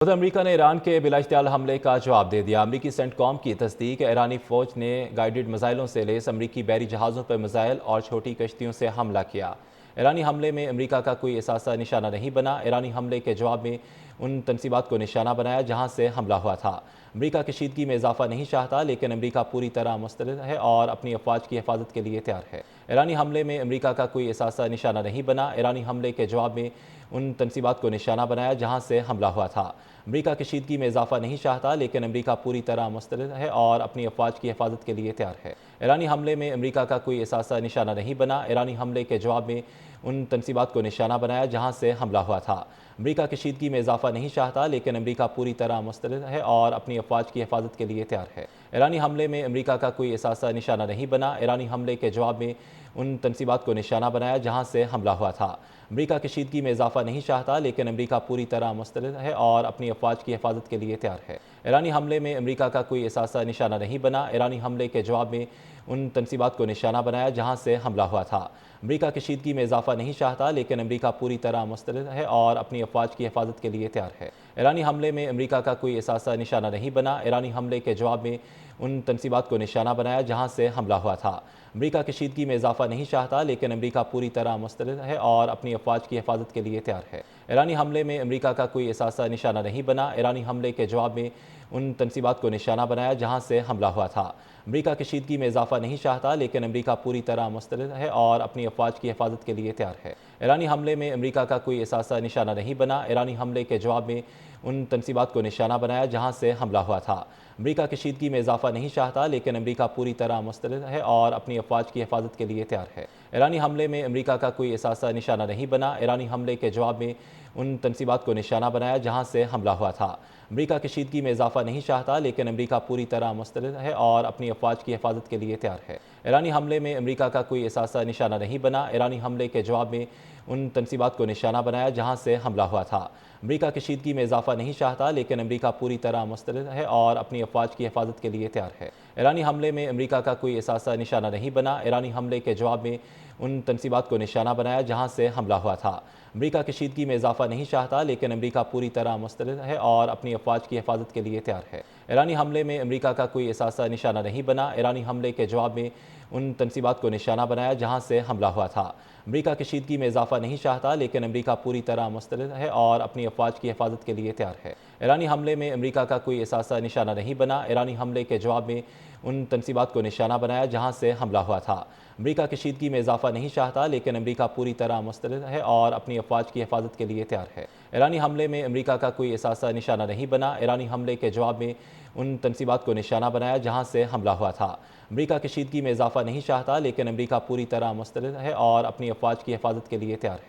خود امریکہ نے ایران کے بلا اشتعال حملے کا جواب دے دیا۔ امریکی سینٹ کام کی تصدیق، ایرانی فوج نے گائیڈڈ میزائلوں سے لیس امریکی بحری جہازوں پر میزائل اور چھوٹی کشتیوں سے حملہ کیا۔ ایرانی حملے میں امریکہ کا کوئی اثاثہ نشانہ نہیں بنا۔ ایرانی حملے کے جواب میں ان تنصیبات کو نشانہ بنایا جہاں سے حملہ ہوا تھا۔ امریکہ کشیدگی میں اضافہ نہیں چاہتا، لیکن امریکہ پوری طرح مستعد ہے اور اپنی افواج کی حفاظت کے لیے تیار ہے۔ ایرانی حملے میں امریکہ کا کوئی اثاثہ نشانہ نہیں بنا۔ ایرانی حملے کے جواب میں ان تنصیبات کو نشانہ بنایا جہاں سے حملہ ہوا تھا۔ امریکہ کشیدگی میں اضافہ نہیں چاہتا، لیکن امریکہ پوری طرح مستعد ہے اور اپنی افواج کی حفاظت کے لیے تیار ہے۔ ایرانی حملے میں امریکہ کا کوئی اثاثہ نشانہ نہیں بنا۔ ایرانی حملے کے جواب میں ان تنصیبات کو نشانہ بنایا جہاں سے حملہ ہوا تھا۔ امریکہ کشیدگی میں اضافہ نہیں چاہتا، لیکن امریکہ پوری طرح مستعد ہے اور اپنی افواج کی حفاظت کے لیے تیار ہے۔ ایرانی حملے میں امریکہ کا کوئی اثاثہ نشانہ نہیں بنا۔ ایرانی حملے کے جواب میں ان تنصیبات کو نشانہ بنایا جہاں سے حملہ ہوا تھا۔ امریکہ کشیدگی میں اضافہ نہیں چاہتا، لیکن امریکہ پوری طرح مستعد ہے اور اپنی افواج کی حفاظت کے لیے تیار ہے۔ ایرانی حملے میں امریکہ کا کوئی اثاثہ نشانہ نہیں بنا۔ ایرانی حملے کے جواب میں ان تنصیبات کو نشانہ بنایا جہاں سے حملہ ہوا تھا۔ امریکہ کشیدگی میں اضافہ نہیں چاہتا، لیکن امریکہ پوری طرح مستعد ہے اور اپنی افواج کی حفاظت کے لیے تیار ہے۔ ایرانی حملے میں امریکہ کا کوئی اثاثہ نشانہ نہیں بنا۔ ایرانی حملے کے جواب میں ان تنصیبات کو نشانہ بنایا جہاں سے حملہ ہوا تھا۔ امریکہ کشیدگی میں اضافہ نہیں چاہتا، لیکن امریکہ پوری طرح مستعد ہے اور اپنی افواج کی حفاظت کے لیے تیار ہے۔ ایرانی حملے میں امریکہ کا کوئی اثاثہ نشانہ نہیں بنا۔ ایرانی حملے کے جواب میں ان تنصیبات کو نشانہ بنایا جہاں سے حملہ ہوا تھا۔ امریکہ کشیدگی میں اضافہ نہیں چاہتا، لیکن امریکہ پوری طرح مستعد ہے اور اپنی افواج کی حفاظت کے لیے تیار ہے۔ ایرانی حملے میں امریکہ کا کوئی اثاثہ نشانہ نہیں بنا۔ ایرانی حملے کے جواب میں ان تنصیبات کو نشانہ بنایا جہاں سے حملہ ہوا تھا۔ امریکہ کشیدگی میں اضافہ نہیں چاہتا، لیکن امریکہ پوری طرح مستعد ہے اور اپنی افواج کی حفاظت کے لیے تیار ہے۔ ایرانی حملے میں امریکہ کا کوئی اثاثہ نشانہ نہیں بنا۔ ایرانی حملے کے جواب میں ان تنصیبات کو نشانہ بنایا جہاں سے حملہ ہوا تھا۔ امریکہ کشیدگی میں اضافہ نہیں چاہتا، لیکن امریکہ پوری طرح مستعد ہے اور اپنی افواج کی حفاظت کے لیے تیار ہے۔ ایرانی حملے میں امریکہ کا کوئی اثاثہ نشانہ نہیں بنا۔ ایرانی حملے کے جواب میں ان تنصیبات کو نشانہ بنایا جہاں سے حملہ ہوا تھا۔ امریکہ کشیدگی میں اضافہ نہیں چاہتا، لیکن امریکہ پوری طرح مستعد ہے اور اپنی افواج کی حفاظت کے لیے تیار ہے۔ ایرانی حملے میں امریکہ کا کوئی اثاثہ نشانہ نہیں بنا۔ ایرانی حملے کے جواب میں ان تنصیبات کو نشانہ بنایا جہاں سے حملہ ہوا تھا۔ امریکہ کشیدگی میں اضافہ نہیں چاہتا، لیکن امریکہ پوری طرح مستعد ہے اور اپنی افواج کی حفاظت کے لیے تیار ہے۔ ایرانی حملے میں امریکہ کا کوئی اثاثہ نشانہ نہیں بنا۔ ایرانی حملے کے جواب میں ان تنصیبات کو نشانہ بنایا جہاں سے حملہ ہوا تھا۔ امریکہ کشیدگی میں اضافہ نہیں چاہتا، لیکن امریکہ پوری طرح مستعد ہے اور اپنی افواج کی حفاظت کے لیے تیار ہے۔ ایرانی حملے میں امریکہ کا کوئی اثاثہ نشانہ نہیں بنا۔ ایرانی حملے کے جواب میں ان تنصیبات کو نشانہ بنایا جہاں سے حملہ ہوا تھا۔ امریکہ کشیدگی میں اضافہ نہیں چاہتا، لیکن امریکہ پوری طرح مستعد ہے اور اپنی افواج کی حفاظت کے لیے تیار ہے۔ ایرانی حملے میں امریکہ کا کوئی اثاثہ نشانہ نہیں بنا۔ ایرانی حملے کے جواب میں ان تنصیبات کو نشانہ بنایا جہاں سے حملہ ہوا تھا۔ امریکہ کشیدگی میں اضافہ نہیں چاہتا، لیکن امریکہ پوری طرح مستعد ہے اور اپنی افواج کی حفاظت کے لیے تیار ہے۔